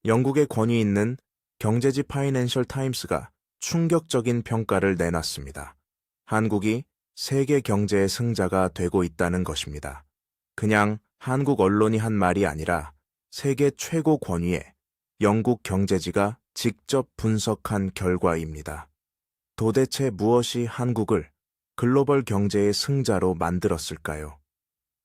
영국의 권위 있는 경제지 파이낸셜 타임스가 충격적인 평가를 내놨습니다. 한국이 세계 경제의 승자가 되고 있다는 것입니다. 그냥 한국 언론이 한 말이 아니라 세계 최고 권위의 영국 경제지가 직접 분석한 결과입니다. 도대체 무엇이 한국을 글로벌 경제의 승자로 만들었을까요?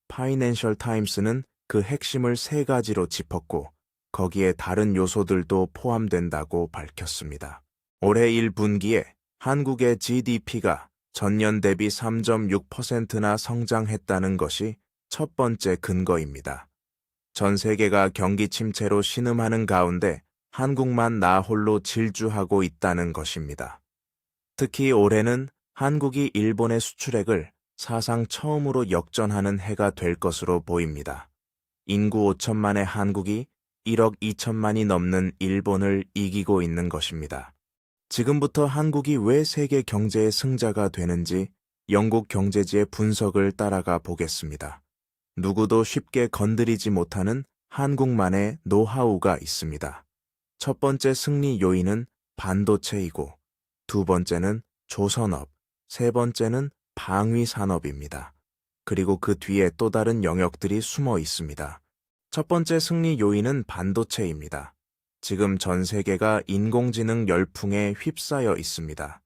파이낸셜 타임스는 그 핵심을 세 가지로 짚었고 거기에 다른 요소들도 포함된다고 밝혔습니다. 올해 1분기에 한국의 GDP가 전년 대비 3.6%나 성장했다는 것이 첫 번째 근거입니다. 전 세계가 경기 침체로 신음하는 가운데 한국만 나홀로 질주하고 있다는 것입니다. 특히 올해는 한국이 일본의 수출액을 사상 처음으로 역전하는 해가 될 것으로 보입니다. 인구 5천만의 한국이 1억 2천만이 넘는 일본을 이기고 있는 것입니다. 지금부터 한국이 왜 세계 경제의 승자가 되는지 영국 경제지의 분석을 따라가 보겠습니다. 누구도 쉽게 건드리지 못하는 한국만의 노하우가 있습니다. 첫 번째 승리 요인은 반도체이고, 두 번째는 조선업, 세 번째는 방위산업입니다. 그리고 그 뒤에 또 다른 영역들이 숨어 있습니다. 첫 번째 승리 요인은 반도체입니다. 지금 전 세계가 인공지능 열풍에 휩싸여 있습니다.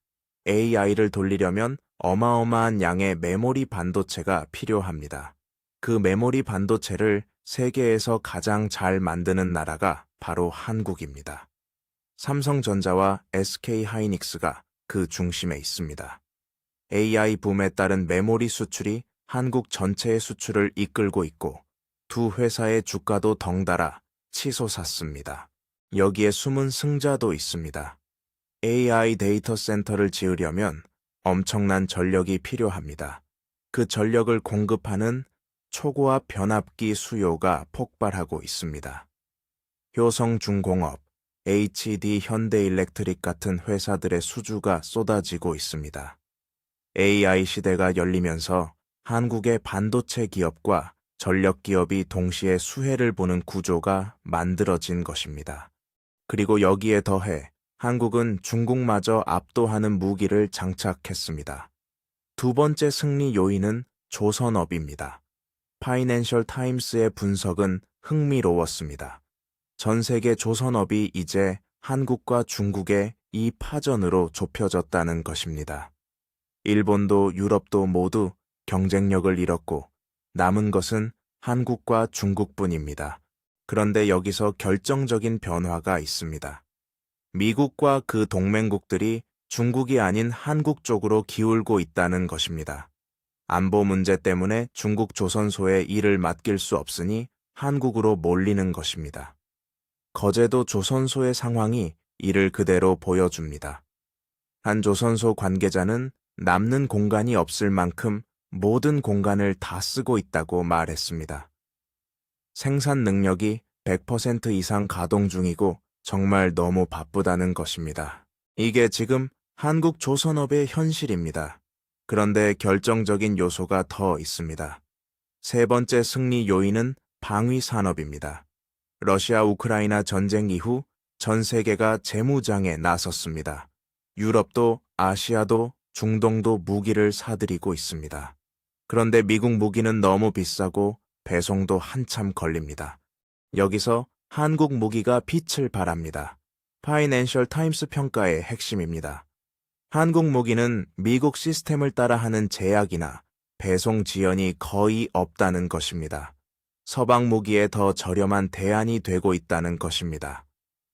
AI를 돌리려면 어마어마한 양의 메모리 반도체가 필요합니다. 그 메모리 반도체를 세계에서 가장 잘 만드는 나라가 바로 한국입니다. 삼성전자와 SK하이닉스가 그 중심에 있습니다. AI 붐에 따른 메모리 수출이 한국 전체의 수출을 이끌고 있고 두 회사의 주가도 덩달아 치솟았습니다. 여기에 숨은 승자도 있습니다. AI 데이터 센터를 지으려면 엄청난 전력이 필요합니다. 그 전력을 공급하는 초고압 변압기 수요가 폭발하고 있습니다. 효성중공업, HD 현대일렉트릭 같은 회사들의 수주가 쏟아지고 있습니다. AI 시대가 열리면서 한국의 반도체 기업과 전력 기업이 동시에 수혜를 보는 구조가 만들어진 것입니다. 그리고 여기에 더해 한국은 중국마저 압도하는 무기를 장착했습니다. 두 번째 승리 요인은 조선업입니다. 파이낸셜 타임스의 분석은 흥미로웠습니다. 전 세계 조선업이 이제 한국과 중국의 이 파전으로 좁혀졌다는 것입니다. 일본도 유럽도 모두 경쟁력을 잃었고 남은 것은 한국과 중국뿐입니다. 그런데 여기서 결정적인 변화가 있습니다. 미국과 그 동맹국들이 중국이 아닌 한국 쪽으로 기울고 있다는 것입니다. 안보 문제 때문에 중국 조선소에 일을 맡길 수 없으니 한국으로 몰리는 것입니다. 거제도 조선소의 상황이 이를 그대로 보여줍니다. 한 조선소 관계자는 남는 공간이 없을 만큼 모든 공간을 다 쓰고 있다고 말했습니다. 생산 능력이 100% 이상 가동 중이고 정말 너무 바쁘다는 것입니다. 이게 지금 한국 조선업의 현실입니다. 그런데 결정적인 요소가 더 있습니다. 세 번째 승리 요인은 방위산업입니다. 러시아 우크라이나 전쟁 이후 전 세계가 재무장에 나섰습니다. 유럽도 아시아도 중동도 무기를 사들이고 있습니다. 그런데 미국 무기는 너무 비싸고 배송도 한참 걸립니다. 여기서 한국 무기가 빛을 발합니다. 파이낸셜 타임스 평가의 핵심입니다. 한국 무기는 미국 시스템을 따라하는 제약이나 배송 지연이 거의 없다는 것입니다. 서방 무기에 더 저렴한 대안이 되고 있다는 것입니다.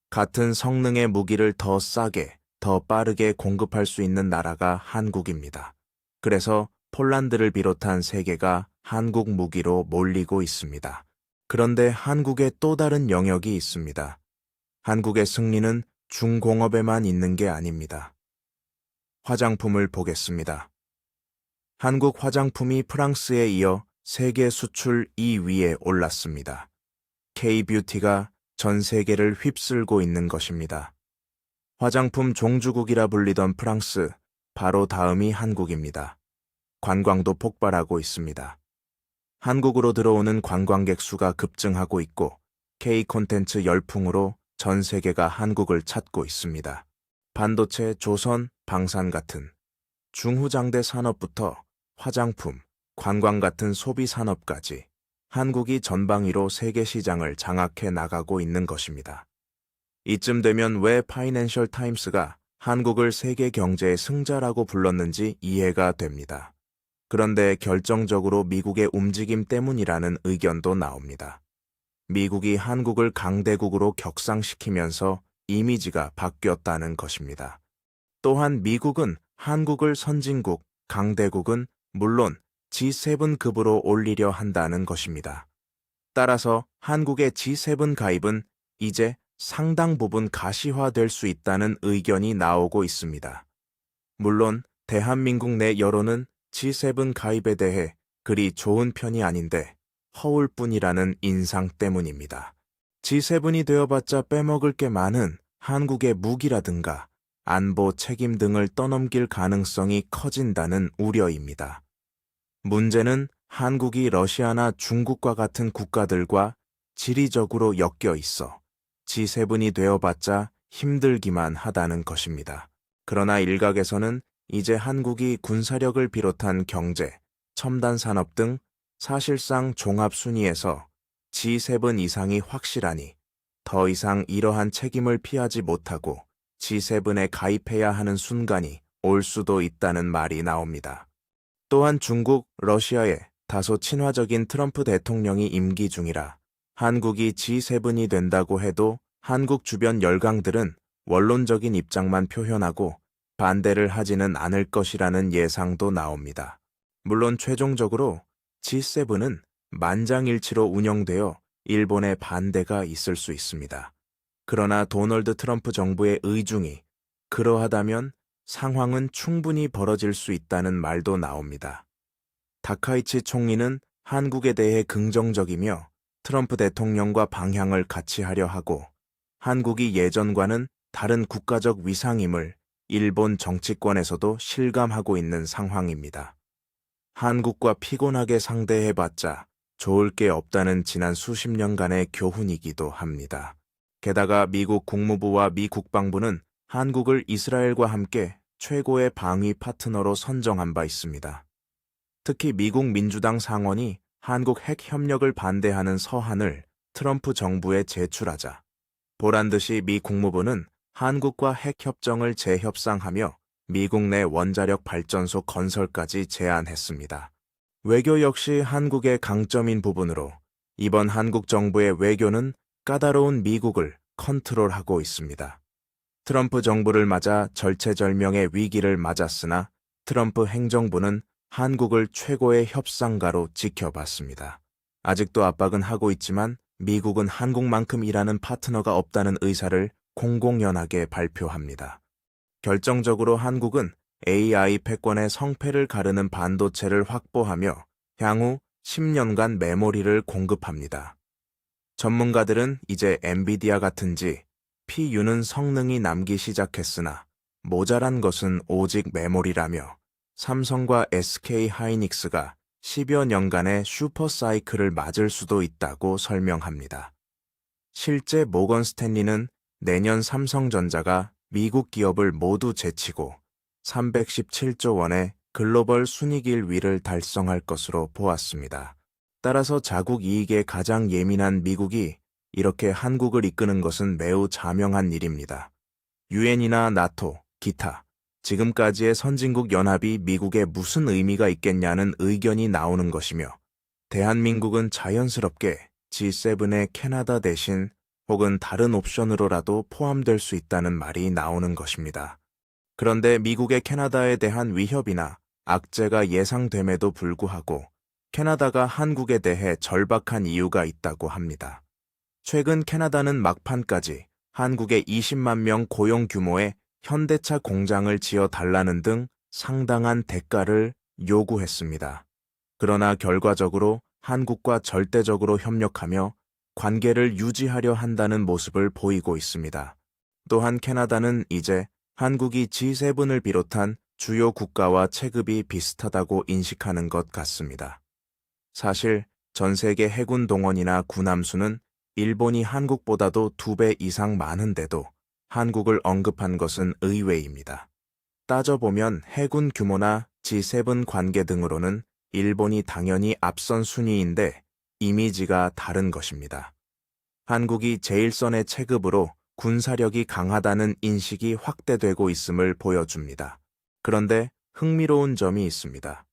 같은 성능의 무기를 더 싸게, 더 빠르게 공급할 수 있는 나라가 한국입니다. 그래서 폴란드를 비롯한 세계가 한국 무기로 몰리고 있습니다. 그런데 한국의 또 다른 영역이 있습니다. 한국의 승리는 중공업에만 있는 게 아닙니다. 화장품을 보겠습니다. 한국 화장품이 프랑스에 이어 세계 수출 2위에 올랐습니다. K-뷰티가 전 세계를 휩쓸고 있는 것입니다. 화장품 종주국이라 불리던 프랑스, 바로 다음이 한국입니다. 관광도 폭발하고 있습니다. 한국으로 들어오는 관광객 수가 급증하고 있고 K 콘텐츠 열풍으로 전 세계가 한국을 찾고 있습니다. 반도체, 조선, 방산 같은 중후장대 산업부터 화장품, 관광 같은 소비 산업까지 한국이 전방위로 세계 시장을 장악해 나가고 있는 것입니다. 이쯤 되면 왜 파이낸셜 타임스가 한국을 세계 경제의 승자라고 불렀는지 이해가 됩니다. 그런데 결정적으로 미국의 움직임 때문이라는 의견도 나옵니다. 미국이 한국을 강대국으로 격상시키면서 이미지가 바뀌었다는 것입니다. 또한 미국은 한국을 선진국, 강대국은 물론 G7급으로 올리려 한다는 것입니다. 따라서 한국의 G7 가입은 이제 상당 부분 가시화될 수 있다는 의견이 나오고 있습니다. 물론 대한민국 내 여론은 G7 가입에 대해 그리 좋은 편이 아닌데 허울 뿐이라는 인상 때문입니다. G7이 되어봤자 빼먹을 게 많은 한국의 무기라든가 안보 책임 등을 떠넘길 가능성이 커진다는 우려입니다. 문제는 한국이 러시아나 중국과 같은 국가들과 지리적으로 엮여 있어 G7이 되어봤자 힘들기만 하다는 것입니다. 그러나 일각에서는 이제 한국이 군사력을 비롯한 경제, 첨단 산업 등 사실상 종합 순위에서 G7 이상이 확실하니 더 이상 이러한 책임을 피하지 못하고 G7에 가입해야 하는 순간이 올 수도 있다는 말이 나옵니다. 또한 중국, 러시아에 다소 친화적인 트럼프 대통령이 임기 중이라 한국이 G7이 된다고 해도 한국 주변 열강들은 원론적인 입장만 표현하고 반대를 하지는 않을 것이라는 예상도 나옵니다. 물론 최종적으로 G7은 만장일치로 운영되어 일본의 반대가 있을 수 있습니다. 그러나 도널드 트럼프 정부의 의중이 그러하다면 상황은 충분히 벌어질 수 있다는 말도 나옵니다. 다카이치 총리는 한국에 대해 긍정적이며 트럼프 대통령과 방향을 같이 하려 하고 한국이 예전과는 다른 국가적 위상임을 일본 정치권에서도 실감하고 있는 상황입니다. 한국과 피곤하게 상대해봤자 좋을 게 없다는 지난 수십 년간의 교훈이기도 합니다. 게다가 미국 국무부와 미 국방부는 한국을 이스라엘과 함께 최고의 방위 파트너로 선정한 바 있습니다. 특히 미국 민주당 상원이 한국 핵 협력을 반대하는 서한을 트럼프 정부에 제출하자 보란듯이 미 국무부는 한국과 핵 협정을 재협상하며 미국 내 원자력 발전소 건설까지 제안했습니다. 외교 역시 한국의 강점인 부분으로 이번 한국 정부의 외교는 까다로운 미국을 컨트롤하고 있습니다. 트럼프 정부를 맞아 절체절명의 위기를 맞았으나 트럼프 행정부는 한국을 최고의 협상가로 지켜봤습니다. 아직도 압박은 하고 있지만 미국은 한국만큼 일하는 파트너가 없다는 의사를 공공연하게 발표합니다. 결정적으로 한국은 AI 패권의 성패를 가르는 반도체를 확보하며 향후 10년간 메모리를 공급합니다. 전문가들은 이제 엔비디아 같은지 PU는 성능이 남기 시작했으나 모자란 것은 오직 메모리라며 삼성과 SK 하이닉스가 10여 년간의 슈퍼 사이클을 맞을 수도 있다고 설명합니다. 실제 모건 스탠리는 내년 삼성전자가 미국 기업을 모두 제치고 317조 원의 글로벌 순이익 위를 달성할 것으로 보았습니다. 따라서 자국 이익에 가장 예민한 미국이 이렇게 한국을 이끄는 것은 매우 자명한 일입니다. 유엔이나 나토, 기타, 지금까지의 선진국 연합이 미국에 무슨 의미가 있겠냐는 의견이 나오는 것이며 대한민국은 자연스럽게 G7의 캐나다 대신 혹은 다른 옵션으로라도 포함될 수 있다는 말이 나오는 것입니다. 그런데 미국의 캐나다에 대한 위협이나 악재가 예상됨에도 불구하고 캐나다가 한국에 대해 절박한 이유가 있다고 합니다. 최근 캐나다는 막판까지 한국에 20만 명 고용 규모의 현대차 공장을 지어 달라는 등 상당한 대가를 요구했습니다. 그러나 결과적으로 한국과 절대적으로 협력하며 관계를 유지하려 한다는 모습을 보이고 있습니다. 또한 캐나다는 이제 한국이 G7을 비롯한 주요 국가와 체급이 비슷하다고 인식하는 것 같습니다. 사실 전 세계 해군 동원이나 군함수는 일본이 한국보다도 2배 이상 많은데도 한국을 언급한 것은 의외입니다. 따져보면 해군 규모나 G7 관계 등으로는 일본이 당연히 앞선 순위인데 이미지가 다른 것입니다. 한국이 제1선의 체급으로 군사력이 강하다는 인식이 확대되고 있음을 보여줍니다. 그런데 흥미로운 점이 있습니다.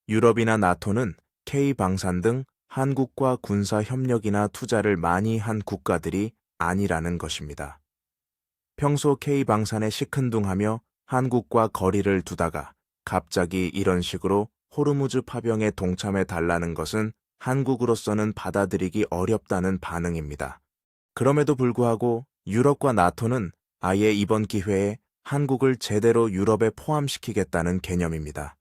유럽이나 나토는 K방산 등 한국과 군사 협력이나 투자를 많이 한 국가들이 아니라는 것입니다. 평소 K방산에 시큰둥하며 한국과 거리를 두다가 갑자기 이런 식으로 호르무즈 파병에 동참해 달라는 것은 한국으로서는 받아들이기 어렵다는 반응입니다. 그럼에도 불구하고 유럽과 나토는 아예 이번 기회에 한국을 제대로 유럽에 포함시키겠다는 개념입니다.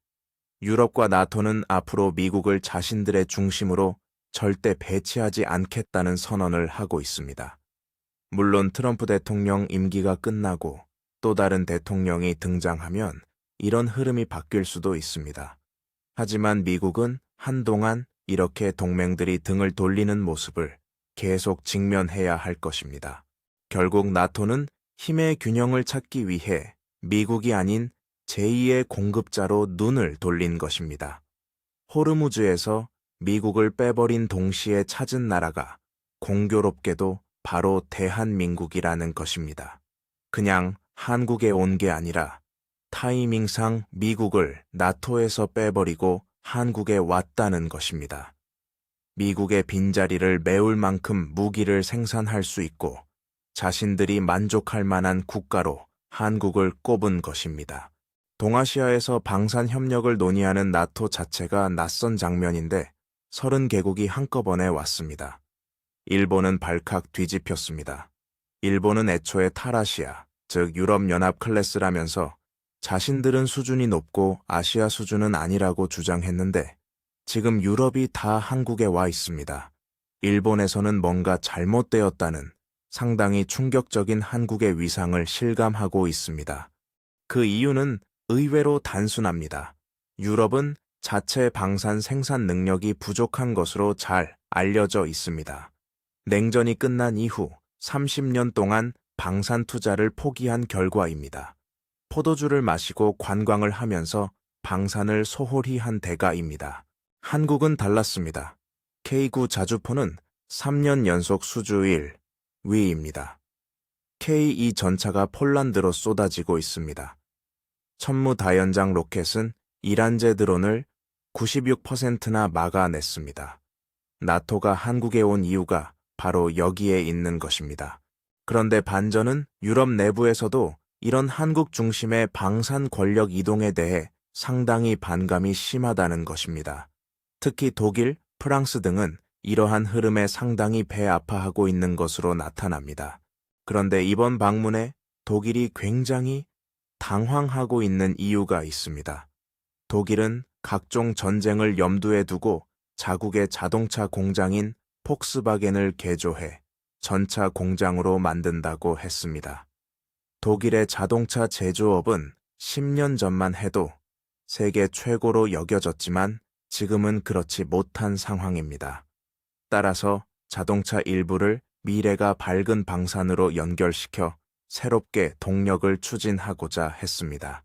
유럽과 나토는 앞으로 미국을 자신들의 중심으로 절대 배치하지 않겠다는 선언을 하고 있습니다. 물론 트럼프 대통령 임기가 끝나고 또 다른 대통령이 등장하면 이런 흐름이 바뀔 수도 있습니다. 하지만 미국은 한동안 이렇게 동맹들이 등을 돌리는 모습을 계속 직면해야 할 것입니다. 결국 나토는 힘의 균형을 찾기 위해 미국이 아닌 제2의 공급자로 눈을 돌린 것입니다. 호르무즈에서 미국을 빼버린 동시에 찾은 나라가 공교롭게도 바로 대한민국이라는 것입니다. 그냥 한국에 온 게 아니라 타이밍상 미국을 나토에서 빼버리고 한국에 왔다는 것입니다. 미국의 빈자리를 메울 만큼 무기를 생산할 수 있고 자신들이 만족할 만한 국가로 한국을 꼽은 것입니다. 동아시아에서 방산 협력을 논의하는 나토 자체가 낯선 장면인데 30개국이 한꺼번에 왔습니다. 일본은 발칵 뒤집혔습니다. 일본은 애초에 탈아시아, 즉 유럽연합 클래스라면서 자신들은 수준이 높고 아시아 수준은 아니라고 주장했는데 지금 유럽이 다 한국에 와 있습니다. 일본에서는 뭔가 잘못되었다는 상당히 충격적인 한국의 위상을 실감하고 있습니다. 그 이유는 의외로 단순합니다. 유럽은 자체 방산 생산 능력이 부족한 것으로 잘 알려져 있습니다. 냉전이 끝난 이후 30년 동안 방산 투자를 포기한 결과입니다. 포도주를 마시고 관광을 하면서 방산을 소홀히 한 대가입니다. 한국은 달랐습니다. K9 자주포는 3년 연속 수주 1위입니다. K2 전차가 폴란드로 쏟아지고 있습니다. 천무다연장 로켓은 이란제 드론을 96%나 막아냈습니다. 나토가 한국에 온 이유가 바로 여기에 있는 것입니다. 그런데 반전은 유럽 내부에서도 이런 한국 중심의 방산 권력 이동에 대해 상당히 반감이 심하다는 것입니다. 특히 독일, 프랑스 등은 이러한 흐름에 상당히 배아파하고 있는 것으로 나타납니다. 그런데 이번 방문에 독일이 굉장히 당황하고 있는 이유가 있습니다. 독일은 각종 전쟁을 염두에 두고 자국의 자동차 공장인 폭스바겐을 개조해 전차 공장으로 만든다고 했습니다. 독일의 자동차 제조업은 10년 전만 해도 세계 최고로 여겨졌지만 지금은 그렇지 못한 상황입니다. 따라서 자동차 일부를 미래가 밝은 방산으로 연결시켜 새롭게 동력을 추진하고자 했습니다.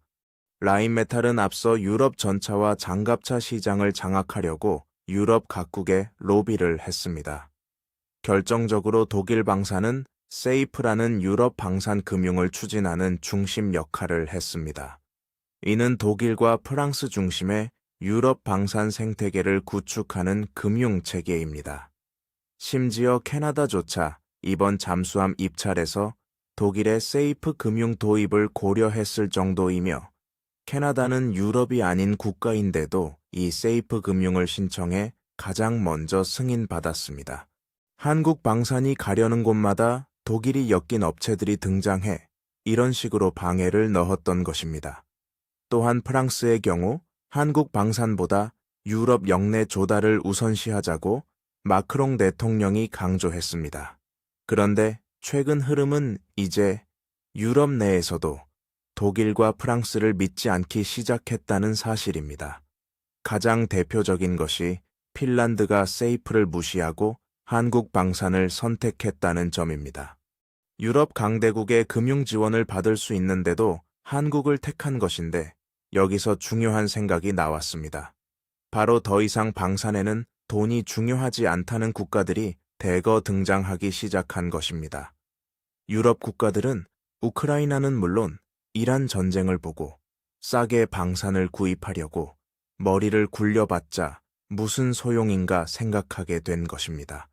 라인메탈은 앞서 유럽 전차와 장갑차 시장을 장악하려고 유럽 각국에 로비를 했습니다. 결정적으로 독일 방산은 세이프라는 유럽 방산 금융을 추진하는 중심 역할을 했습니다. 이는 독일과 프랑스 중심의 유럽 방산 생태계를 구축하는 금융 체계입니다. 심지어 캐나다조차 이번 잠수함 입찰에서 독일의 세이프 금융 도입을 고려했을 정도이며 캐나다는 유럽이 아닌 국가인데도 이 세이프 금융을 신청해 가장 먼저 승인받았습니다. 한국 방산이 가려는 곳마다 독일이 엮인 업체들이 등장해 이런 식으로 방해를 넣었던 것입니다. 또한 프랑스의 경우 한국 방산보다 유럽 역내 조달을 우선시하자고 마크롱 대통령이 강조했습니다. 그런데 최근 흐름은 이제 유럽 내에서도 독일과 프랑스를 믿지 않기 시작했다는 사실입니다. 가장 대표적인 것이 핀란드가 세이프를 무시하고 한국 방산을 선택했다는 점입니다. 유럽 강대국의 금융 지원을 받을 수 있는데도 한국을 택한 것인데 여기서 중요한 생각이 나왔습니다. 바로 더 이상 방산에는 돈이 중요하지 않다는 국가들이 대거 등장하기 시작한 것입니다. 유럽 국가들은 우크라이나는 물론 이란 전쟁을 보고 싸게 방산을 구입하려고 머리를 굴려봤자 무슨 소용인가 생각하게 된 것입니다.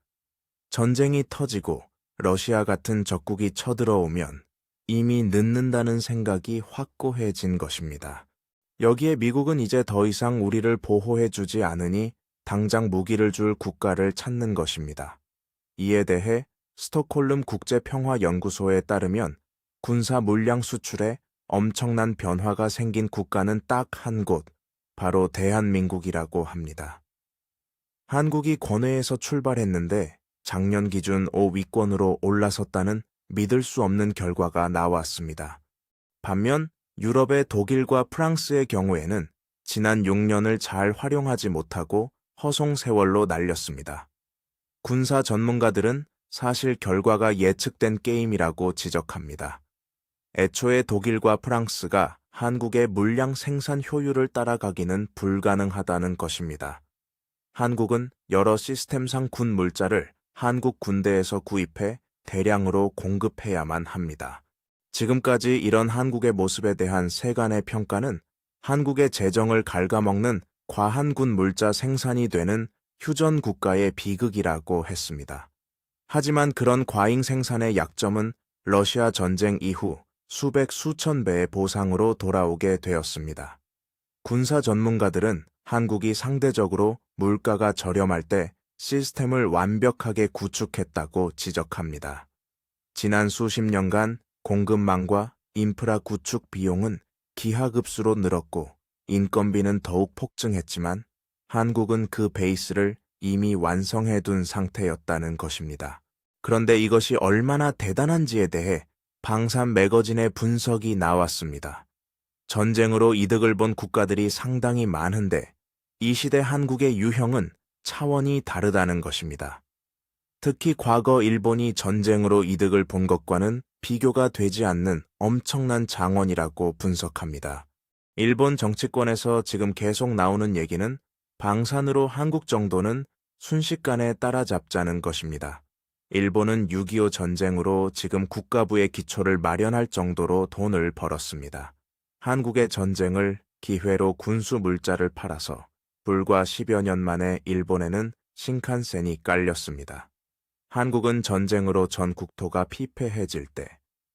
전쟁이 터지고 러시아 같은 적국이 쳐들어오면 이미 늦는다는 생각이 확고해진 것입니다. 여기에 미국은 이제 더 이상 우리를 보호해주지 않으니 당장 무기를 줄 국가를 찾는 것입니다. 이에 대해 스톡홀름 국제평화연구소에 따르면 군사 물량 수출에 엄청난 변화가 생긴 국가는 딱 한 곳, 바로 대한민국이라고 합니다. 한국이 권회에서 출발했는데 작년 기준 5위권으로 올라섰다는 믿을 수 없는 결과가 나왔습니다. 반면 유럽의 독일과 프랑스의 경우에는 지난 6년을 잘 활용하지 못하고 허송세월로 날렸습니다. 군사 전문가들은 사실 결과가 예측된 게임이라고 지적합니다. 애초에 독일과 프랑스가 한국의 물량 생산 효율을 따라가기는 불가능하다는 것입니다. 한국은 여러 시스템상 군 물자를 한국 군대에서 구입해 대량으로 공급해야만 합니다. 지금까지 이런 한국의 모습에 대한 세간의 평가는 한국의 재정을 갉아먹는 과한 군 물자 생산이 되는 휴전 국가의 비극이라고 했습니다. 하지만 그런 과잉 생산의 약점은 러시아 전쟁 이후 수백 수천 배의 보상으로 돌아오게 되었습니다. 군사 전문가들은 한국이 상대적으로 물가가 저렴할 때 시스템을 완벽하게 구축했다고 지적합니다. 지난 수십 년간 공급망과 인프라 구축 비용은 기하급수로 늘었고 인건비는 더욱 폭증했지만 한국은 그 베이스를 이미 완성해둔 상태였다는 것입니다. 그런데 이것이 얼마나 대단한지에 대해 방산 매거진의 분석이 나왔습니다. 전쟁으로 이득을 본 국가들이 상당히 많은데 이 시대 한국의 유형은 차원이 다르다는 것입니다. 특히 과거 일본이 전쟁으로 이득을 본 것과는 비교가 되지 않는 엄청난 장원이라고 분석합니다. 일본 정치권에서 지금 계속 나오는 얘기는 방산으로 한국 정도는 순식간에 따라잡자는 것입니다. 일본은 6.25 전쟁으로 지금 국가부의 기초를 마련할 정도로 돈을 벌었습니다. 한국의 전쟁을 기회로 군수 물자를 팔아서 불과 10여 년 만에 일본에는 신칸센이 깔렸습니다. 한국은 전쟁으로 전 국토가 피폐해질 때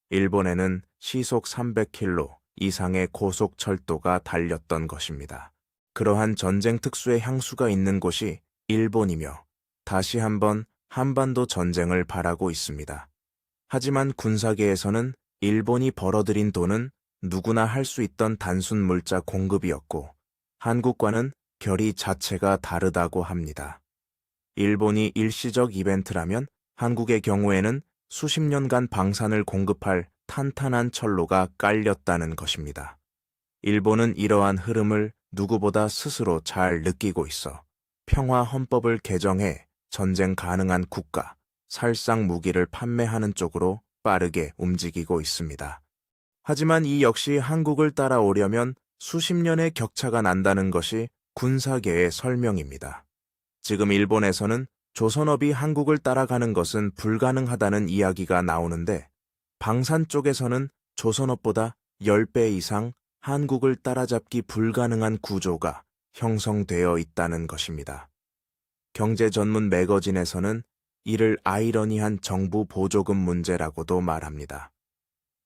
일본에는 시속 300km 이상의 고속철도가 달렸던 것입니다. 그러한 전쟁 특수의 향수가 있는 곳이 일본이며 다시 한번 한반도 전쟁을 바라고 있습니다. 하지만 군사계에서는 일본이 벌어들인 돈은 누구나 할 수 있던 단순 물자 공급이었고 한국과는 결이 자체가 다르다고 합니다. 일본이 일시적 이벤트라면 한국의 경우에는 수십 년간 방산을 공급할 탄탄한 철로가 깔렸다는 것입니다. 일본은 이러한 흐름을 누구보다 스스로 잘 느끼고 있어 평화 헌법을 개정해 전쟁 가능한 국가, 살상 무기를 판매하는 쪽으로 빠르게 움직이고 있습니다. 하지만 이 역시 한국을 따라오려면 수십 년의 격차가 난다는 것이 군사계의 설명입니다. 지금 일본에서는 조선업이 한국을 따라가는 것은 불가능하다는 이야기가 나오는데 방산 쪽에서는 조선업보다 10배 이상 한국을 따라잡기 불가능한 구조가 형성되어 있다는 것입니다. 경제 전문 매거진에서는 이를 아이러니한 정부 보조금 문제라고도 말합니다.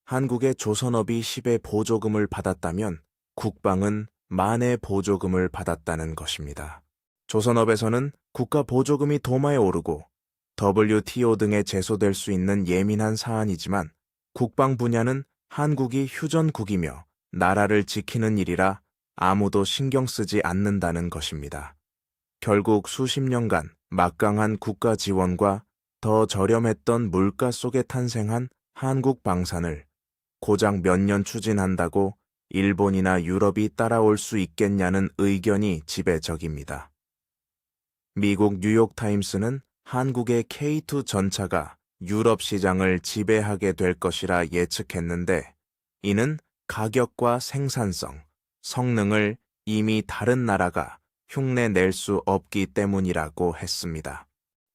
한국의 조선업이 10의 보조금을 받았다면 국방은 만의 보조금을 받았다는 것입니다. 조선업에서는 국가 보조금이 도마에 오르고 WTO 등에 제소될 수 있는 예민한 사안이지만 국방 분야는 한국이 휴전국이며 나라를 지키는 일이라 아무도 신경 쓰지 않는다는 것입니다. 결국 수십 년간 막강한 국가 지원과 더 저렴했던 물가 속에 탄생한 한국 방산을 고작 몇 년 추진한다고 일본이나 유럽이 따라올 수 있겠냐는 의견이 지배적입니다. 미국 뉴욕타임스는 한국의 K2 전차가 유럽 시장을 지배하게 될 것이라 예측했는데, 이는 가격과 생산성, 성능을 이미 다른 나라가 흉내낼 수 없기 때문이라고 했습니다.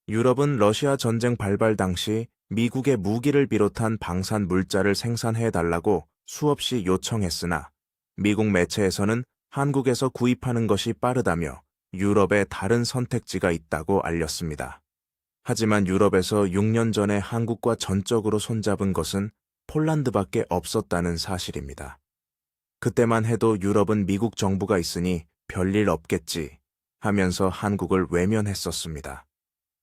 유럽은 러시아 전쟁 발발 당시 미국의 무기를 비롯한 방산 물자를 생산해달라고 수없이 요청했으나 미국 매체에서는 한국에서 구입하는 것이 빠르다며 유럽에 다른 선택지가 있다고 알렸습니다. 하지만 유럽에서 6년 전에 한국과 전적으로 손잡은 것은 폴란드밖에 없었다는 사실입니다. 그때만 해도 유럽은 미국 정부가 있으니 별일 없겠지 하면서 한국을 외면했었습니다.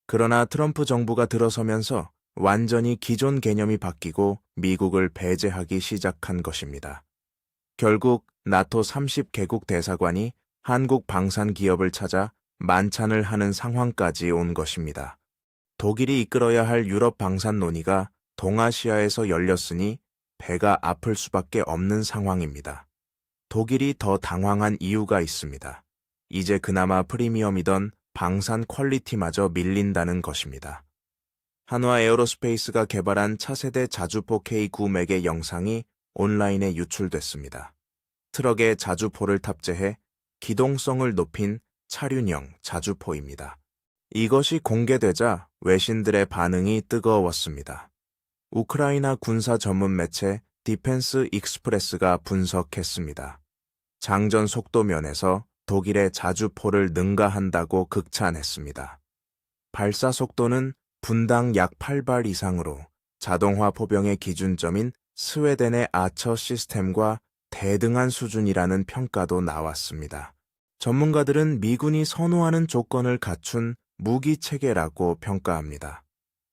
그러나 트럼프 정부가 들어서면서 완전히 기존 개념이 바뀌고 미국을 배제하기 시작한 것입니다. 결국 나토 30개국 대사관이 한국 방산 기업을 찾아 만찬을 하는 상황까지 온 것입니다. 독일이 이끌어야 할 유럽 방산 논의가 동아시아에서 열렸으니 배가 아플 수밖에 없는 상황입니다. 독일이 더 당황한 이유가 있습니다. 이제 그나마 프리미엄이던 방산 퀄리티마저 밀린다는 것입니다. 한화 에어로스페이스가 개발한 차세대 자주포 K9 맥의 영상이 온라인에 유출됐습니다. 트럭에 자주포를 탑재해 기동성을 높인 차륜형 자주포입니다. 이것이 공개되자 외신들의 반응이 뜨거웠습니다. 우크라이나 군사 전문 매체 디펜스 익스프레스가 분석했습니다. 장전 속도 면에서 독일의 자주포를 능가한다고 극찬했습니다. 발사 속도는 분당 약 8발 이상으로 자동화 포병의 기준점인 스웨덴의 아처 시스템과 대등한 수준이라는 평가도 나왔습니다. 전문가들은 미군이 선호하는 조건을 갖춘 무기 체계라고 평가합니다.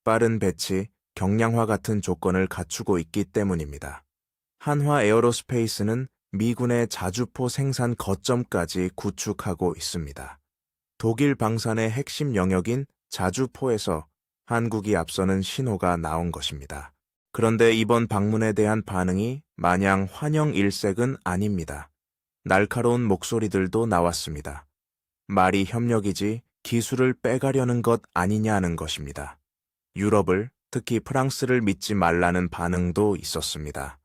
빠른 배치, 경량화 같은 조건을 갖추고 있기 때문입니다. 한화 에어로스페이스는 미군의 자주포 생산 거점까지 구축하고 있습니다. 독일 방산의 핵심 영역인 자주포에서 한국이 앞서는 신호가 나온 것입니다. 그런데 이번 방문에 대한 반응이 마냥 환영 일색은 아닙니다. 날카로운 목소리들도 나왔습니다. 말이 협력이지 기술을 빼가려는 것 아니냐는 것입니다. 유럽을, 특히 프랑스를 믿지 말라는 반응도 있었습니다.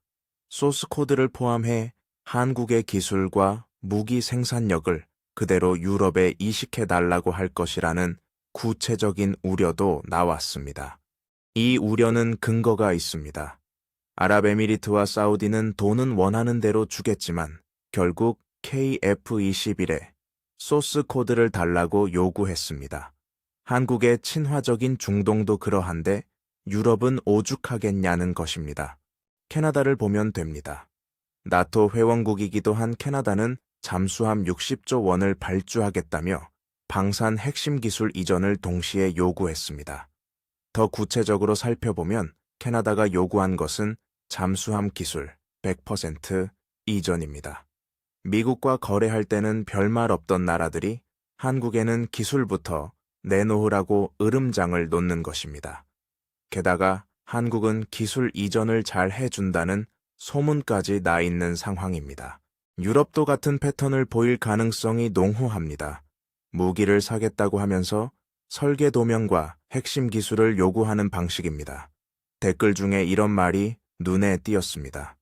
소스 코드를 포함해 한국의 기술과 무기 생산력을 그대로 유럽에 이식해달라고 할 것이라는 구체적인 우려도 나왔습니다. 이 우려는 근거가 있습니다. 아랍에미리트와 사우디는 돈은 원하는 대로 주겠지만 결국 KF-21에 소스 코드를 달라고 요구했습니다. 한국의 친화적인 중동도 그러한데 유럽은 오죽하겠냐는 것입니다. 캐나다를 보면 됩니다. 나토 회원국이기도 한 캐나다는 잠수함 60조 원을 발주하겠다며 방산 핵심 기술 이전을 동시에 요구했습니다. 더 구체적으로 살펴보면 캐나다가 요구한 것은 잠수함 기술 100% 이전입니다. 미국과 거래할 때는 별말 없던 나라들이 한국에는 기술부터 내놓으라고 으름장을 놓는 것입니다. 게다가 한국은 기술 이전을 잘 해준다는 소문까지 나 있는 상황입니다. 유럽도 같은 패턴을 보일 가능성이 농후합니다. 무기를 사겠다고 하면서 설계 도면과 핵심 기술을 요구하는 방식입니다. 댓글 중에 이런 말이 눈에 띄었습니다.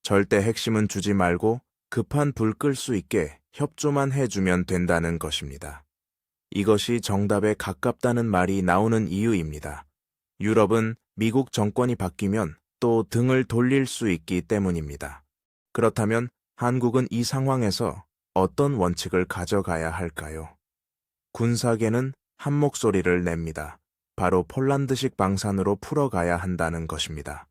절대 핵심은 주지 말고 급한 불 끌 수 있게 협조만 해주면 된다는 것입니다. 이것이 정답에 가깝다는 말이 나오는 이유입니다. 유럽은 미국 정권이 바뀌면 또 등을 돌릴 수 있기 때문입니다. 그렇다면 한국은 이 상황에서 어떤 원칙을 가져가야 할까요? 군사계는 한 목소리를 냅니다. 바로 폴란드식 방산으로 풀어가야 한다는 것입니다.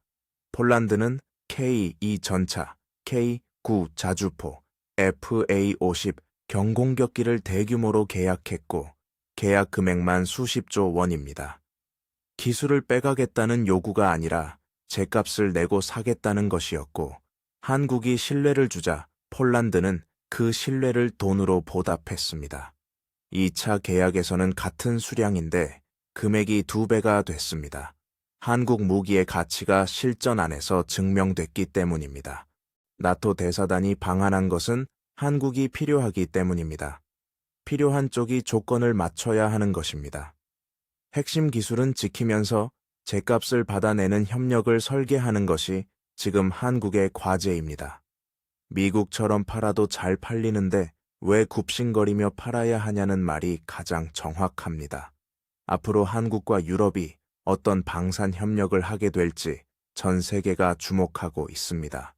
폴란드는 K2 전차, K9 자주포, FA50 경공격기를 대규모로 계약했고 계약 금액만 수십조 원입니다. 기술을 빼가겠다는 요구가 아니라 제값을 내고 사겠다는 것이었고 한국이 신뢰를 주자 폴란드는 그 신뢰를 돈으로 보답했습니다. 2차 계약에서는 같은 수량인데 금액이 2배가 됐습니다. 한국 무기의 가치가 실전 안에서 증명됐기 때문입니다. 나토 대사단이 방한한 것은 한국이 필요하기 때문입니다. 필요한 쪽이 조건을 맞춰야 하는 것입니다. 핵심 기술은 지키면서 제값을 받아내는 협력을 설계하는 것이 지금 한국의 과제입니다. 미국처럼 팔아도 잘 팔리는데 왜 굽신거리며 팔아야 하냐는 말이 가장 정확합니다. 앞으로 한국과 유럽이 어떤 방산 협력을 하게 될지 전 세계가 주목하고 있습니다.